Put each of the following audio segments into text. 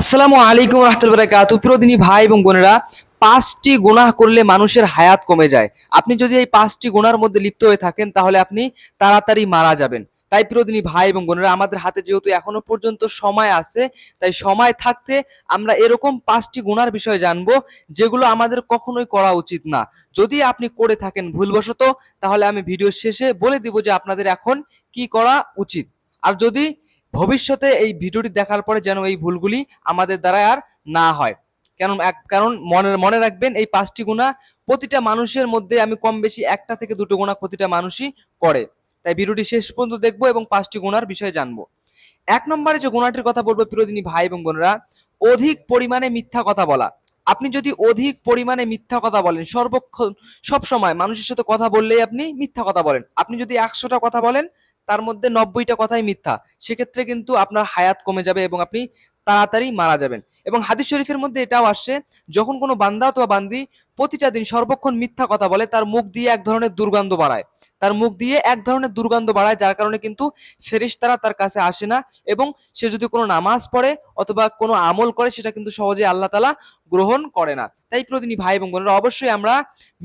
আসসালামু আলাইকুম রহমতুল্লাহি ওয়া বারাকাতুহু। প্রিয় দিনী ভাই এবং বোনেরা, ৫টি গুনাহ করলে মানুষের হায়াত কমে যায়। আপনি যদি এই ৫টি গুনার মধ্যে লিপ্ত হয়ে থাকেন তাহলে আপনি তাড়াতাড়ি মারা যাবেন। তাই প্রিয় দিনী ভাই এবং বোনেরা, আমাদের হাতে যেহেতু এখনো পর্যন্ত সময় আছে, তাই সময় থাকতে আমরা এরকম ৫টি গুনার বিষয়ে জানবো যেগুলো আমাদের কখনোই করা উচিত না। যদি আপনি করে থাকেন ভুলবশত, তাহলে আমি ভিডিওর শেষে বলে দিব যে আপনাদের এখন কি করা উচিত। আর যদি ভবিষ্যতে এই ভিডিওটি দেখার পরে যেন এই ভুলগুলি আমাদের দ্বারা আর না হয়। কারণ মনে মনে রাখবেন, এই ৫টি গুনাহ প্রতিটা মানুষের মধ্যে আমি কম বেশি ১টা থেকে ২টো গুনাহ প্রতিটা মানুষই করে। তাই ভিডিওটি শেষ পর্যন্ত দেখবো এবং ৫টি গুনার বিষয়ে জানবো। ১ নম্বরে যে গুনাহটির কথা বলবো প্রিয় দিনী ভাই এবং বোনেরা, অধিক পরিমাণে মিথ্যা কথা বলা। আপনি যদি অধিক পরিমাণে মিথ্যা কথা বলেন, সর্বক্ষণ সবসময় মানুষের সাথে কথা বললেই আপনি মিথ্যা কথা বলেন। আপনি যদি ১০০টা কথা বলেন, তার মধ্যে ৯০টা কথাই মিথ্যা। সেক্ষেত্রে কিন্তু আপনার হায়াত কমে যাবে এবং আপনি তাড়াতাড়ি মারা যাবেন। এবং হাদিস শরীফের মধ্যে এটাও আসছে, যখন কোনো বান্দা অথবা বান্দি প্রতিটা দিন সর্বক্ষণ মিথ্যা কথা বলে, তার মুখ দিয়ে এক ধরনের দুর্গন্ধ বাড়ায়। তার মুখ দিয়ে এক ধরনের দুর্গন্ধ বাড়ায়, যার কারণে কিন্তু ফেরেশতারা তার কাছে আসে না। এবং সে যদি কোনো নামাজ পড়ে অথবা কোনো আমল করে, সেটা কিন্তু সহজে আল্লাহ তাআলা গ্রহণ করে না। তাই প্রতিদিনই ভাই এবং বোনেরা, অবশ্যই আমরা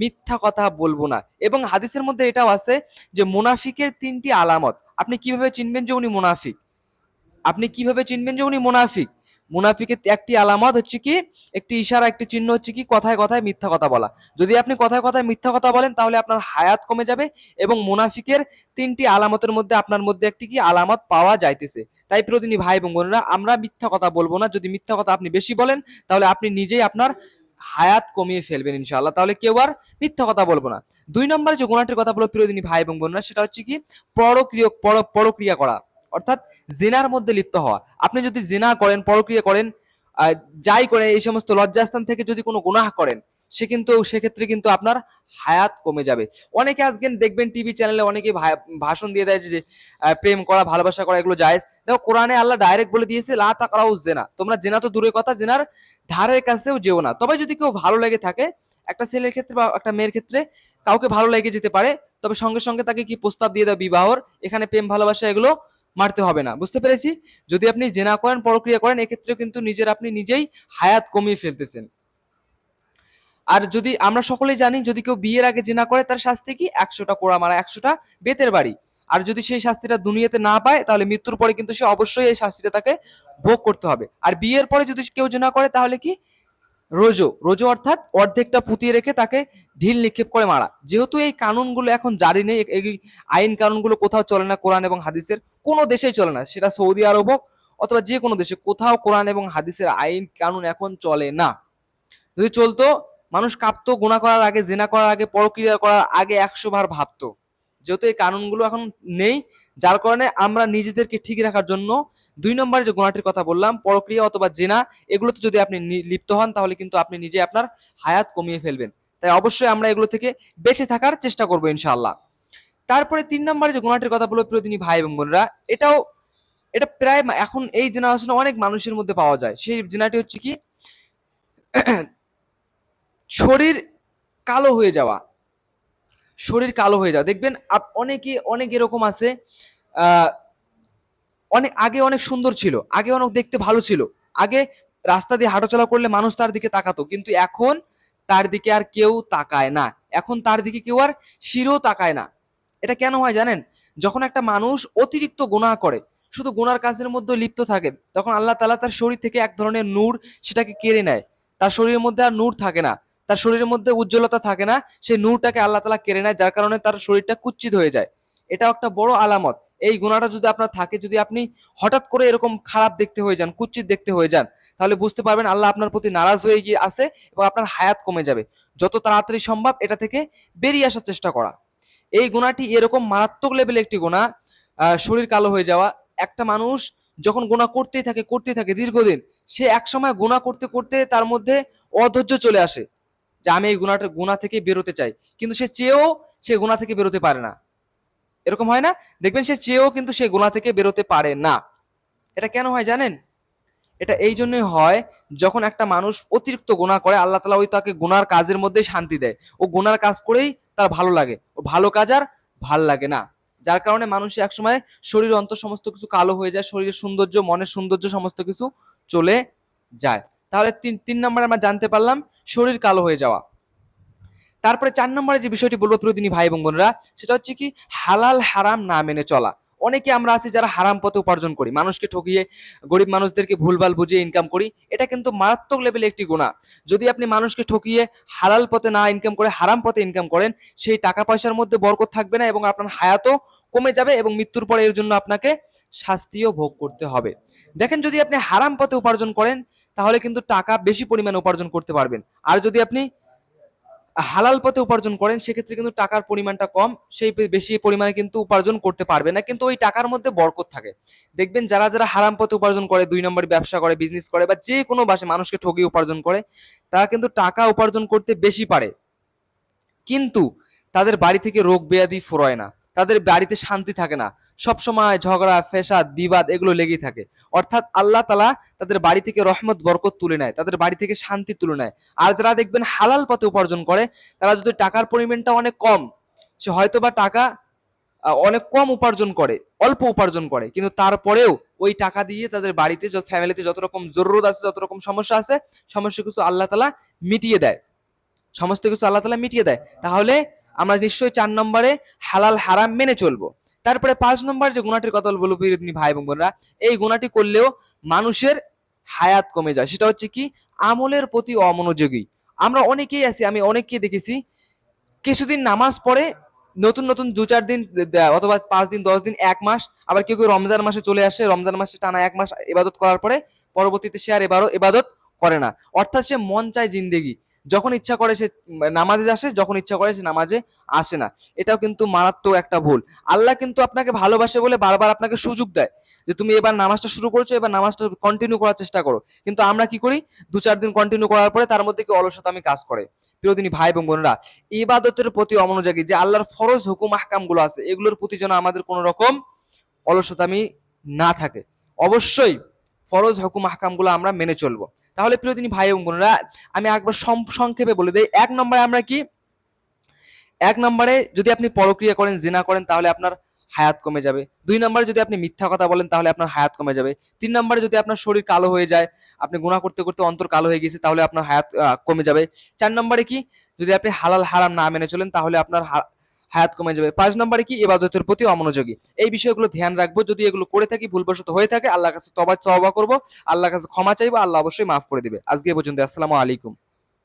মিথ্যা কথা বলবো না। এবং হাদিসের মধ্যে এটাও আছে যে মুনাফিকের ৩টি আলামত। আপনি কিভাবে চিনবেন যে উনি মুনাফিক? আপনি কিভাবে চিনবেন যে উনি মুনাফিক? মুনাফিকের একটি আলামত হচ্ছে কি, একটি ইশারা, একটি চিহ্ন হচ্ছে কি, কথায় কথায় মিথ্যা কথা বলা। যদি আপনি কথায় কথায় মিথ্যা কথা বলেন, তাহলে আপনার হায়াত কমে যাবে। এবং মুনাফিকের ৩টি আলামতের মধ্যে আপনার মধ্যে একটি কি আলামত পাওয়া যাইতেছে। তাই প্রিয়দিনী ভাই এবং বোনেরা, আমরা মিথ্যা কথা বলবো না। যদি মিথ্যা কথা আপনি বেশি বলেন, তাহলে আপনি নিজেই আপনার হায়াত কমিয়ে ফেলবেন ইনশাআল্লাহ। তাহলে কেউ আর মিথ্যা কথা বলবো না। ২ নম্বরে যে গুনাহটির কথা বলবো প্রিয়দিনী ভাই এবং বোনেরা, সেটা হচ্ছে কি পরক্রিয়া করা, অর্থাৎ জিনার মধ্যে লিপ্ত হওয়া। আপনি যদি জিনা করেন, পরক্রিয়া করেন, যাই করেন, এই সমস্ত লজ্জাস্থান থেকে যদি কোনো গুনাহ করেন, সেক্ষেত্রে কিন্তু আপনার হায়াত কমে যাবে। অনেকে আজকে দেখবেন টিভি চ্যানেলে অনেকে ভাষণ দিয়ে দেয় যে প্রেম করা, ভালোবাসা করা এগুলো জায়েজ। দেখো, কোরআনে আল্লাহ ডাইরেক্ট বলে দিয়েছে, লা তাকরাউ জিনা, তোমরা জিনা তো দূরের কথা, জিনার ধারের কাছেও যেও না। তবে যদি কেউ ভালো লেগে থাকে, একটা ছেলের ক্ষেত্রে বা একটা মেয়ের ক্ষেত্রে কাউকে ভালো লেগে যেতে পারে, তবে সঙ্গে সঙ্গে তাকে কি প্রস্তাব দিয়ে দাও বিবাহর। এখানে প্রেম ভালোবাসা এগুলো মারতে হবে না। বুঝতে পেরেছি? যদি আপনি জেনা করেন, পরক্রিয়া করেন, এক্ষেত্রেও কিন্তু আপনি নিজেই হায়াত কমিয়ে ফেলতেছেন। আর যদি আমরা সকলেই জানি, যদি কেউ বিয়ের আগে জেনা করে, তার শাস্তি কি? ১০০টা কোড়া মারা, ১০০টা বেতের বাড়ি। আর যদি সেই শাস্তিটা দুনিয়াতে না পায়, তাহলে মৃত্যুর পরে কিন্তু সে অবশ্যই এই শাস্তিটা তাকে ভোগ করতে হবে। আর বিয়ের পরে যদি কেউ জেনা করে, তাহলে কি? রোজো অর্থাৎ অর্ধেকটা পুঁতিয়ে রেখে তাকে ঢিল নিক্ষেপ করে মারা। যেহেতু এই কানুনগুলো এখন জারি নেই, এই আইন কানুনগুলো কোথাও চলে না, কোরআন এবং হাদিসের কোনো দেশেই চলে না। সেটা সৌদি আরব হোক অথবা যে কোনো দেশে, কোথাও কোরআন এবং হাদিসের আইন কানুন এখন চলে না। যদি চলতো, মানুষ কাঁপতো, গুনাহ করার আগে, জিনা করার আগে, পরক্রিয়া করার আগে ১০০ বার ভাবতো। যেহেতু এই কানুনগুলো এখন নেই, যার কারণে আমরা নিজেদেরকে ঠিক রাখার জন্য ২ নম্বরে যে গুনাহটির কথা বললাম, পরক্রিয়া অথবা জিনা, এগুলোতে যদি আপনি লিপ্ত হন, তাহলে কিন্তু আপনি নিজে আপনার হায়াত কমিয়ে ফেলবেন। তাই অবশ্যই আমরা এগুলো থেকে বেঁচে থাকার চেষ্টা করবো ইনশাআল্লাহ। তারপরে ৩ নম্বরে যে গুনাহটির কথা বলবো প্রিয়দিনী ভাই এবং বোনেরা, এটা প্রায় এখন এই জেনারেশনে অনেক মানুষের মধ্যে পাওয়া যায়। সেই জিনাটি হচ্ছে কি, শরীর কালো হয়ে যাওয়া। শরীর কালো হয়ে যাওয়া, দেখবেন অনেক এরকম আছে, অনেক আগে অনেক সুন্দর ছিল, আগে অনেক দেখতে ভালো ছিল। আগে রাস্তা দিয়ে হাঁটাচলা করলে মানুষ তার দিকে তাকাতো, কিন্তু এখন তার দিকে আর কেউ তাকায় না। এখন তার দিকে কেউ আর ফিরেও তাকায় না। এটা কেন হয় জানেন? যখন একটা মানুষ অতিরিক্ত গুনাহ করে, শুধু গুনার কাজের মধ্যে লিপ্ত থাকে, তখন আল্লাহ তাআলা তার শরীর থেকে এক ধরনের নূর সেটাকে কেড়ে নেয়। তার শরীরের মধ্যে আর নূর থাকে না, তার শরীরের মধ্যে উজ্জ্বলতা থাকে না। সেই নূরটাকে আল্লাহ তাআলা কেড়ে নেয়, যার কারণে তার শরীরটা কুৎসিত হয়ে যায়। এটাও একটা বড় আলামত। এই গুনাহটা যদি আপনার থাকে, যদি আপনি হঠাৎ করে এরকম খারাপ দেখতে হয়ে যান, কুৎসিত দেখতে হয়ে যান, তাহলে বুঝতে পারবেন আল্লাহ আপনার প্রতি নারাজ হয়ে গিয়ে আছে এবং আপনার হায়াত কমে যাবে। যত তাড়াতাড়ি সম্ভব এটা থেকে বেরিয়ে আসার চেষ্টা করা। এই গুনাহটি এরকম মারাত্মক লেভেলের একটি গুনাহ, শরীর কালো হয়ে যাওয়া। একটা মানুষ যখন গুনাহ করতেই থাকে দীর্ঘদিন, সে একসময় গুনাহ করতে করতে তার মধ্যে অধৈর্য চলে আসে যে আমি এই গুনাহ থেকে বেরোতে চাই, কিন্তু সে গুনাহ থেকে বেরোতে পারে না। এরকম হয় না? দেখবেন সে চেয়েও কিন্তু সে গুনাহ থেকে বেরোতে পারে না। এটা কেন হয় জানেন? এটা এই জন্যই হয়, যখন একটা মানুষ অতিরিক্ত গুনাহ করে, আল্লাহ তাআলা তাকে গুনার কাজের মধ্যেই শান্তি দেয়। ও গুনার কাজ করেই তার ভালো লাগে। ও ভালো কাজ আর ভাল লাগে না। যার কারণে মানুষের একসময় শরীর অন্তর সমস্ত কিছু কালো হয়ে যায়। শরীরের সৌন্দর্য, মনের সৌন্দর্য সমস্ত কিছু চলে যায়। তাহলে তিন নম্বরে আমরা জানতে পারলাম শরীর কালো হয়ে যাওয়া। তারপরে 4 নম্বরে যে বিষয়টি বলবো প্রিয়দিনী ভাই এবং বোনেরা, সেটা হচ্ছে কি হালাল হারাম না মেনে চলা। অনেকে আমরা আছি যারা হারাম পথে উপার্জন করি, মানুষকে ঠকিয়ে গরিব মানুষদেরকে ভুলভাল বুঝিয়ে ইনকাম করি। এটা কিন্তু মারাত্মক লেভেলে একটি গুনাহ। যদি আপনি মানুষকে ঠকিয়ে হালাল পথে না ইনকাম করে হারাম পথে ইনকাম করেন, সেই টাকা পয়সার মধ্যে বরকত থাকবে না এবং আপনার হায়াতও কমে যাবে এবং মৃত্যুর পরে এর জন্য আপনাকে শাস্তিও ভোগ করতে হবে। দেখেন, যদি আপনি হারাম পথে উপার্জন করেন তাহলে কিন্তু টাকা বেশি পরিমাণে উপার্জন করতে পারবেন। আর যদি আপনি হালাল পথে উপার্জন করেন সেক্ষেত্রে কিন্তু টাকার পরিমাণটা কম, সেই বেশি পরিমাণে কিন্তু উপার্জন করতে পারবে না, কিন্তু ওই টাকার মধ্যে বরকত থাকে। দেখবেন যারা যারা হারাম পথে উপার্জন করে, 2 নম্বরই ব্যবসা করে, বিজনেস করে বা যে কোনো বাসে মানুষকে ঠকিয়ে উপার্জন করে, তারা কিন্তু টাকা উপার্জন করতে বেশি পারে, কিন্তু তাদের বাড়ি থেকে রোগ ব্যাধি ফুরোয় না, তাদের বাড়িতে শান্তি থাকে না, সবসময় ঝগড়া ফেসাদ বিবাদ এগুলো লেগেই থাকে। অর্থাৎ আল্লাহ তাআলা তাদের বাড়ি থেকে রহমত বরকত তুলে নেয়, তাদের বাড়ি থেকে শান্তি তুলে নেয়। আর যারা দেখবেন হালাল পথে উপার্জন করে, তারা যদি টাকার পরিমাণটা অনেক কম, সে হয়তো বা টাকা অনেক কম উপার্জন করে, অল্প উপার্জন করে, কিন্তু তারপরেও ওই টাকা দিয়ে তাদের বাড়িতে ফ্যামিলিতে যত রকম জরুরত আছে, যত রকম সমস্যা আছে, সমস্যা কিছু আল্লাহ তাআলা মিটিয়ে দেয়, সমস্ত কিছু আল্লাহ তাআলা মিটিয়ে দেয়। তাহলে আমরা নিশ্চয়ই 4 নম্বরে হালাল হারাম মেনে চলবো। তারপরে 5 নম্বর যে গুণাটির কথা বলবো প্রিয় ভাই এবং বোনেরা, এই গুণাটি করলেও মানুষের হায়াত কমে যায়, সেটা হচ্ছে কি আমলের প্রতি অমনোযোগী। আমরা অনেকেই আছি, আমি অনেককেই দেখেছি কিছুদিন নামাজ পড়ে, নতুন নতুন 2-4 দিন অথবা 5 দিন 10 দিন 1 মাস, আবার কেউ কেউ রমজান মাসে চলে আসে, রমজান মাসে টানা 1 মাস ইবাদত করার পরে পরবর্তীতে সে আর ইবাদত করে না। অর্থাৎ সে মন চায় জিন্দেগি, যখন ইচ্ছা করে সে নামাজে আসে, যখন ইচ্ছা করে সে নামাজে আসে না। এটাও কিন্তু মারাত্মক একটা ভুল। আল্লাহ কিন্তু আপনাকে ভালোবাসে বলে বারবার আপনাকে সুযোগ দেয় যে তুমি এবার নামাজটা শুরু করেছো, এবার নামাজটা কন্টিনিউ করার চেষ্টা করো। কিন্তু আমরা কি করি, 2-4 দিন কন্টিনিউ করার পরে তার মধ্যে কি অলসতামি কাজ করে। প্রিয়দিনী ভাই এবং বোনেরা, ইবাদতের প্রতি অমনোযোগী, যে আল্লাহর ফরজ হুকুম আহকাম গুলো আছে এগুলোর প্রতি যেন আমাদের কোনো রকম অলসতামি না থাকে। অবশ্যই ফরজ হুকুম আহকাম গুলো আমরা মেনে চলবো। তাহলে প্রিয়দিনী ভাই এবং বোনেরা, আমি একবার সংক্ষেপে বলে দিই। 1 নম্বরে আমরা কি, 1 নম্বরে যদি আপনি পরক্রিয়া করেন, জিনা করেন, তাহলে আপনার হায়াত কমে যাবে। 2 নম্বরে যদি আপনি মিথ্যা কথা বলেন তাহলে আপনার হায়াত কমে যাবে। 3 নম্বরে যদি আপনার শরীর কালো হয়ে যায়, আপনি গুনাহ করতে করতে অন্তর কালো হয়ে গেছে, তাহলে আপনার হায়াত কমে যাবে। 4 নম্বরে কি, যদি আপনি হালাল হারাম না মেনে চলেন তাহলে আপনার হায়াত কমে যাবে। 5 নম্বরে কি, ইবাদতের প্রতি অমনোযোগী। এই বিষয়গুলো ধ্যান রাখবো, যদি এগুলো করে থাকি, ভুলবশত হয়ে থাকে, আল্লাহর কাছে তওবা করবো, আল্লাহর কাছে ক্ষমা চাইবো, আল্লাহ অবশ্যই মাফ করে দিবে। আজকে এ পর্যন্ত, আসসালামু আলাইকুম।